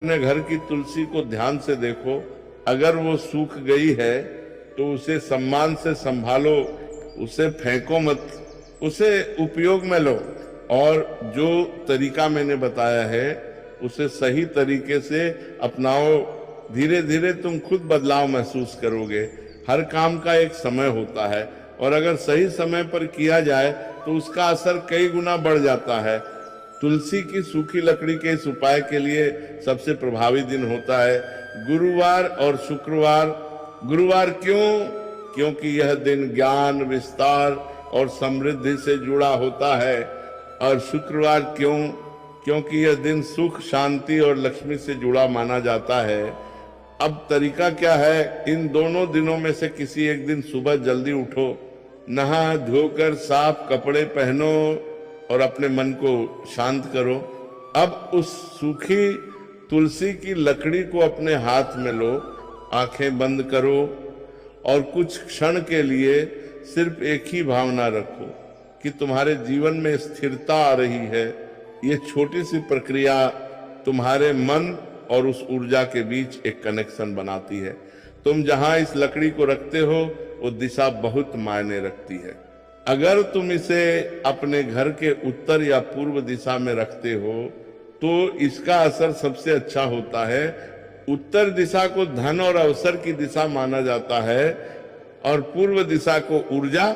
अपने घर की तुलसी को ध्यान से देखो, अगर वो सूख गई है तो उसे सम्मान से संभालो, उसे फेंको मत, उसे उपयोग में लो और जो तरीका मैंने बताया है उसे सही तरीके से अपनाओ। धीरे धीरे तुम खुद बदलाव महसूस करोगे। हर काम का एक समय होता है और अगर सही समय पर किया जाए तो उसका असर कई गुना बढ़ जाता है। तुलसी की सूखी लकड़ी के इस उपाय के लिए सबसे प्रभावी दिन होता है गुरुवार और शुक्रवार। गुरुवार क्यों? क्योंकि यह दिन ज्ञान, विस्तार और समृद्धि से जुड़ा होता है। और शुक्रवार क्यों? क्योंकि यह दिन सुख, शांति और लक्ष्मी से जुड़ा माना जाता है। अब तरीका क्या है? इन दोनों दिनों में से किसी एक दिन सुबह जल्दी उठो, नहा धोकर साफ कपड़े पहनो और अपने मन को शांत करो। अब उस सूखी तुलसी की लकड़ी को अपने हाथ में लो, आंखें बंद करो और कुछ क्षण के लिए सिर्फ एक ही भावना रखो कि तुम्हारे जीवन में स्थिरता आ रही है। ये छोटी सी प्रक्रिया तुम्हारे मन और उस ऊर्जा के बीच एक कनेक्शन बनाती है। तुम जहां इस लकड़ी को रखते हो वो दिशा बहुत मायने रखती है। अगर तुम इसे अपने घर के उत्तर या पूर्व दिशा में रखते हो तो इसका असर सबसे अच्छा होता है। उत्तर दिशा को धन और अवसर की दिशा माना जाता है और पूर्व दिशा को ऊर्जा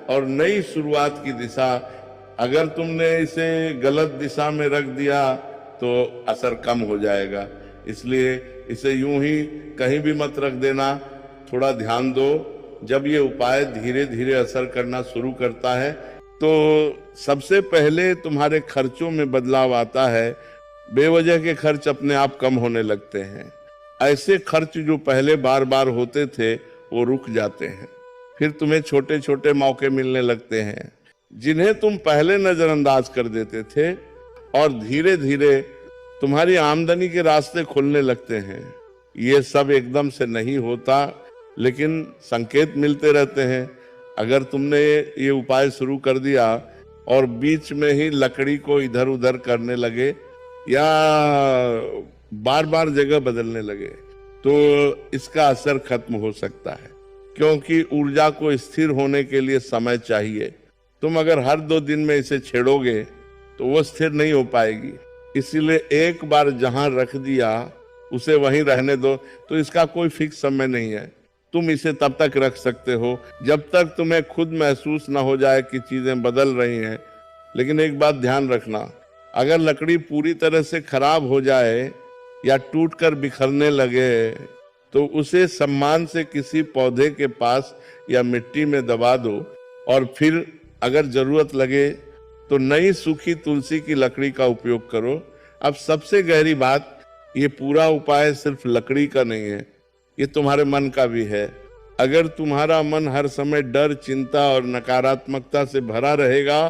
और नई शुरुआत की दिशा। अगर तुमने इसे गलत दिशा में रख दिया तो असर कम हो जाएगा। इसलिए इसे यूं ही कहीं भी मत रख देना, थोड़ा ध्यान दो। जब ये उपाय धीरे धीरे असर करना शुरू करता है तो सबसे पहले तुम्हारे खर्चों में बदलाव आता है। बेवजह के खर्च अपने आप कम होने लगते हैं। ऐसे खर्च जो पहले बार बार होते थे वो रुक जाते हैं। फिर तुम्हें छोटे छोटे मौके मिलने लगते हैं जिन्हें तुम पहले नजरअंदाज कर देते थे और धीरे धीरे तुम्हारी आमदनी के रास्ते खुलने लगते हैं। ये सब एकदम से नहीं होता, लेकिन संकेत मिलते रहते हैं। अगर तुमने ये उपाय शुरू कर दिया और बीच में ही लकड़ी को इधर उधर करने लगे या बार बार जगह बदलने लगे तो इसका असर खत्म हो सकता है, क्योंकि ऊर्जा को स्थिर होने के लिए समय चाहिए। तुम अगर हर 2 दिन में इसे छेड़ोगे तो वो स्थिर नहीं हो पाएगी। इसीलिए एक बार जहां रख दिया उसे वहीं रहने दो। तो इसका कोई फिक्स समय नहीं है। तुम इसे तब तक रख सकते हो जब तक तुम्हें खुद महसूस ना हो जाए कि चीजें बदल रही हैं। लेकिन एक बात ध्यान रखना, अगर लकड़ी पूरी तरह से खराब हो जाए या टूटकर बिखरने लगे तो उसे सम्मान से किसी पौधे के पास या मिट्टी में दबा दो और फिर अगर जरूरत लगे तो नई सूखी तुलसी की लकड़ी का उपयोग करो। अब सबसे गहरी बात, ये पूरा उपाय सिर्फ लकड़ी का नहीं है, ये तुम्हारे मन का भी है। अगर तुम्हारा मन हर समय डर, चिंता और नकारात्मकता से भरा रहेगा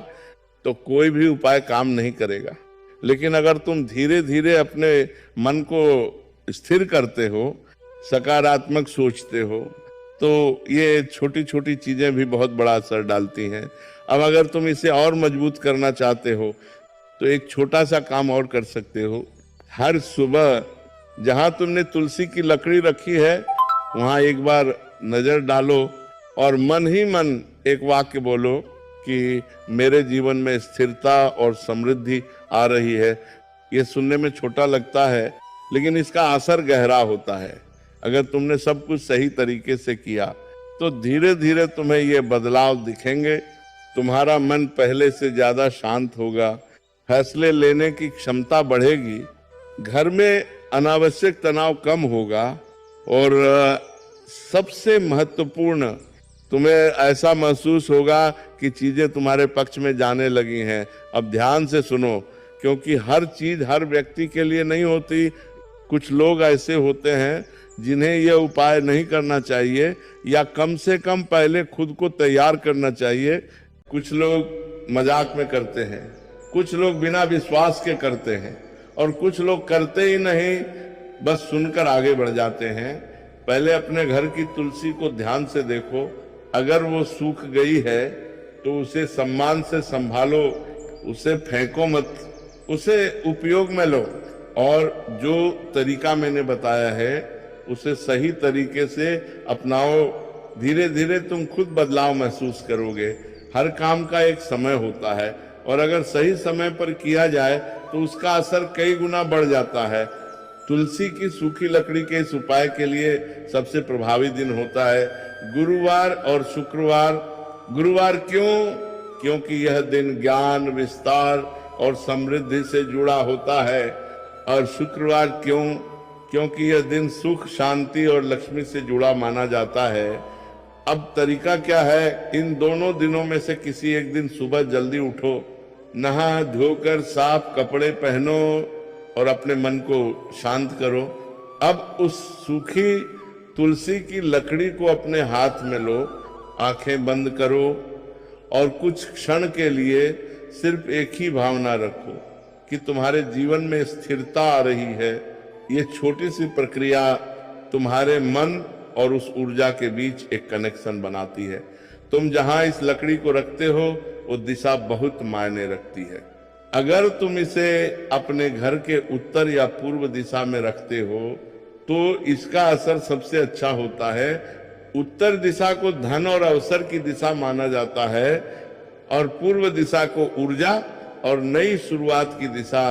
तो कोई भी उपाय काम नहीं करेगा। लेकिन अगर तुम धीरे धीरे अपने मन को स्थिर करते हो, सकारात्मक सोचते हो, तो ये छोटी छोटी चीजें भी बहुत बड़ा असर डालती हैं। अब अगर तुम इसे और मजबूत करना चाहते हो तो एक छोटा सा काम और कर सकते हो। हर सुबह जहां तुमने तुलसी की लकड़ी रखी है वहां एक बार नजर डालो और मन ही मन एक वाक्य बोलो कि मेरे जीवन में स्थिरता और समृद्धि आ रही है। ये सुनने में छोटा लगता है लेकिन इसका असर गहरा होता है। अगर तुमने सब कुछ सही तरीके से किया तो धीरे धीरे तुम्हें ये बदलाव दिखेंगे। तुम्हारा मन पहले से ज्यादा शांत होगा, फैसले लेने की क्षमता बढ़ेगी, घर में अनावश्यक तनाव कम होगा और सबसे महत्वपूर्ण, तुम्हें ऐसा महसूस होगा कि चीजें तुम्हारे पक्ष में जाने लगी हैं। अब ध्यान से सुनो, क्योंकि हर चीज हर व्यक्ति के लिए नहीं होती। कुछ लोग ऐसे होते हैं जिन्हें यह उपाय नहीं करना चाहिए या कम से कम पहले खुद को तैयार करना चाहिए। कुछ लोग मजाक में करते हैं, कुछ लोग बिना विश्वास के करते हैं और कुछ लोग करते ही नहीं, बस सुनकर आगे बढ़ जाते हैं। पहले अपने घर की तुलसी को ध्यान से देखो, अगर वो सूख गई है तो उसे सम्मान से संभालो, उसे फेंको मत, उसे उपयोग में लो और जो तरीका मैंने बताया है उसे सही तरीके से अपनाओ। धीरे धीरे तुम खुद बदलाव महसूस करोगे। हर काम का एक समय होता है और अगर सही समय पर किया जाए तो उसका असर कई गुना बढ़ जाता है। तुलसी की सूखी लकड़ी के इस उपाय के लिए सबसे प्रभावी दिन होता है गुरुवार और शुक्रवार। गुरुवार क्यों? क्योंकि यह दिन ज्ञान, विस्तार और समृद्धि से जुड़ा होता है। और शुक्रवार क्यों? क्योंकि यह दिन सुख, शांति और लक्ष्मी से जुड़ा माना जाता है। अब तरीका क्या है? इन दोनों दिनों में से किसी एक दिन सुबह जल्दी उठो, नहा धोकर साफ कपड़े पहनो और अपने मन को शांत करो। अब उस सूखी तुलसी की लकड़ी को अपने हाथ में लो, आंखें बंद करो और कुछ क्षण के लिए सिर्फ एक ही भावना रखो कि तुम्हारे जीवन में स्थिरता आ रही है। ये छोटी सी प्रक्रिया तुम्हारे मन और उस ऊर्जा के बीच एक कनेक्शन बनाती है। तुम जहां इस लकड़ी को रखते हो वो दिशा बहुत मायने रखती है। अगर तुम इसे अपने घर के उत्तर या पूर्व दिशा में रखते हो तो इसका असर सबसे अच्छा होता है। उत्तर दिशा को धन और अवसर की दिशा माना जाता है और पूर्व दिशा को ऊर्जा और नई शुरुआत की दिशा।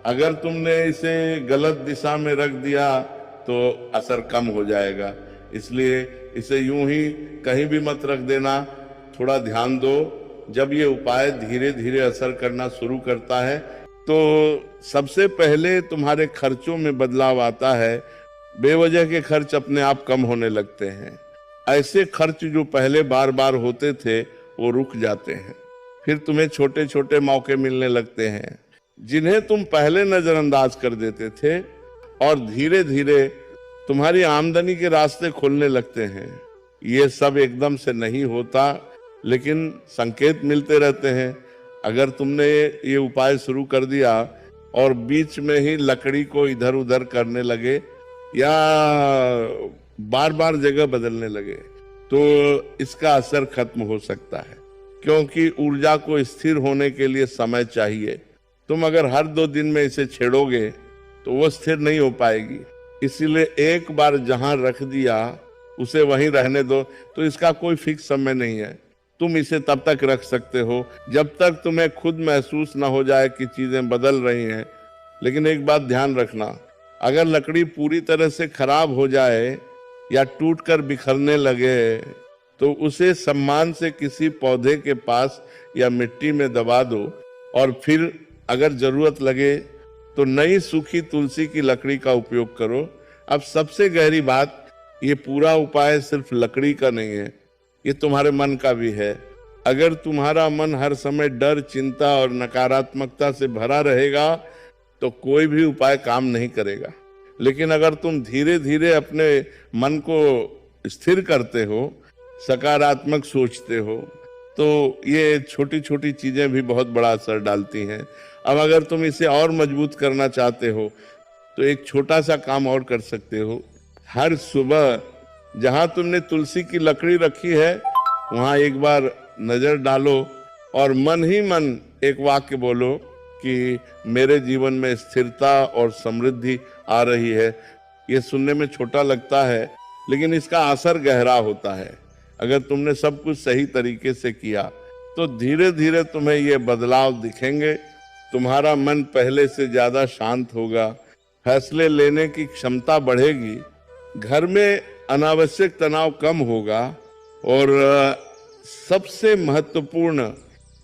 अगर तुमने इसे गलत दिशा में रख दिया तो असर कम हो जाएगा। इसलिए इसे यूं ही कहीं भी मत रख देना, थोड़ा ध्यान दो। जब ये उपाय धीरे धीरे असर करना शुरू करता है तो सबसे पहले तुम्हारे खर्चों में बदलाव आता है। बेवजह के खर्च अपने आप कम होने लगते हैं। ऐसे खर्च जो पहले बार बार होते थे वो रुक जाते हैं। फिर तुम्हें छोटे छोटे मौके मिलने लगते हैं जिन्हें तुम पहले नजरअंदाज कर देते थे और धीरे धीरे तुम्हारी आमदनी के रास्ते खुलने लगते हैं। ये सब एकदम से नहीं होता लेकिन संकेत मिलते रहते हैं। अगर तुमने ये उपाय शुरू कर दिया और बीच में ही लकड़ी को इधर उधर करने लगे या बार बार जगह बदलने लगे तो इसका असर खत्म हो सकता है, क्योंकि ऊर्जा को स्थिर होने के लिए समय चाहिए। तुम अगर हर 2 दिन में इसे छेड़ोगे तो वो स्थिर नहीं हो पाएगी। इसीलिए एक बार जहां रख दिया उसे वहीं रहने दो। तो इसका कोई फिक्स समय नहीं है। तुम इसे तब तक रख सकते हो जब तक तुम्हें खुद महसूस ना हो जाए कि चीजें बदल रही हैं। लेकिन एक बात ध्यान रखना, अगर लकड़ी पूरी तरह से खराब हो जाए या टूटकर बिखरने लगे तो उसे सम्मान से किसी पौधे के पास या मिट्टी में दबा दो और फिर अगर जरूरत लगे तो नई सूखी तुलसी की लकड़ी का उपयोग करो। अब सबसे गहरी बात, ये पूरा उपाय सिर्फ लकड़ी का नहीं है, ये तुम्हारे मन का भी है। अगर तुम्हारा मन हर समय डर, चिंता और नकारात्मकता से भरा रहेगा तो कोई भी उपाय काम नहीं करेगा। लेकिन अगर तुम धीरे धीरे अपने मन को स्थिर करते हो, सकारात्मक सोचते हो, तो ये छोटी छोटी चीजें भी बहुत बड़ा असर डालती हैं। अब अगर तुम इसे और मजबूत करना चाहते हो तो एक छोटा सा काम और कर सकते हो। हर सुबह जहां तुमने तुलसी की लकड़ी रखी है वहां एक बार नजर डालो और मन ही मन एक वाक्य बोलो कि मेरे जीवन में स्थिरता और समृद्धि आ रही है। ये सुनने में छोटा लगता है लेकिन इसका असर गहरा होता है। अगर तुमने सब कुछ सही तरीके से किया तो धीरे धीरे तुम्हें ये बदलाव दिखेंगे। तुम्हारा मन पहले से ज्यादा शांत होगा, फैसले लेने की क्षमता बढ़ेगी, घर में अनावश्यक तनाव कम होगा और सबसे महत्वपूर्ण,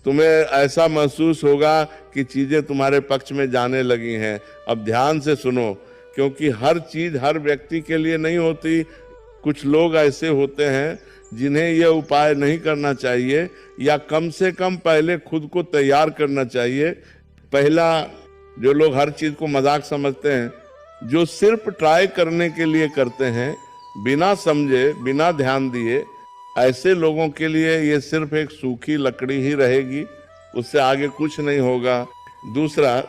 तुम्हें ऐसा महसूस होगा कि चीजें तुम्हारे पक्ष में जाने लगी हैं। अब ध्यान से सुनो, क्योंकि हर चीज हर व्यक्ति के लिए नहीं होती। कुछ लोग ऐसे होते हैं जिन्हें यह उपाय नहीं करना चाहिए या कम से कम पहले खुद को तैयार करना चाहिए। पहला, जो लोग हर चीज को मजाक समझते हैं, जो सिर्फ ट्राई करने के लिए करते हैं, बिना समझे, बिना ध्यान दिए, ऐसे लोगों के लिए ये सिर्फ एक सूखी लकड़ी ही रहेगी, उससे आगे कुछ नहीं होगा। दूसरा,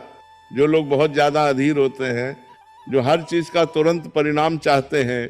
जो लोग बहुत ज्यादा अधीर होते हैं, जो हर चीज का तुरंत परिणाम चाहते हैं,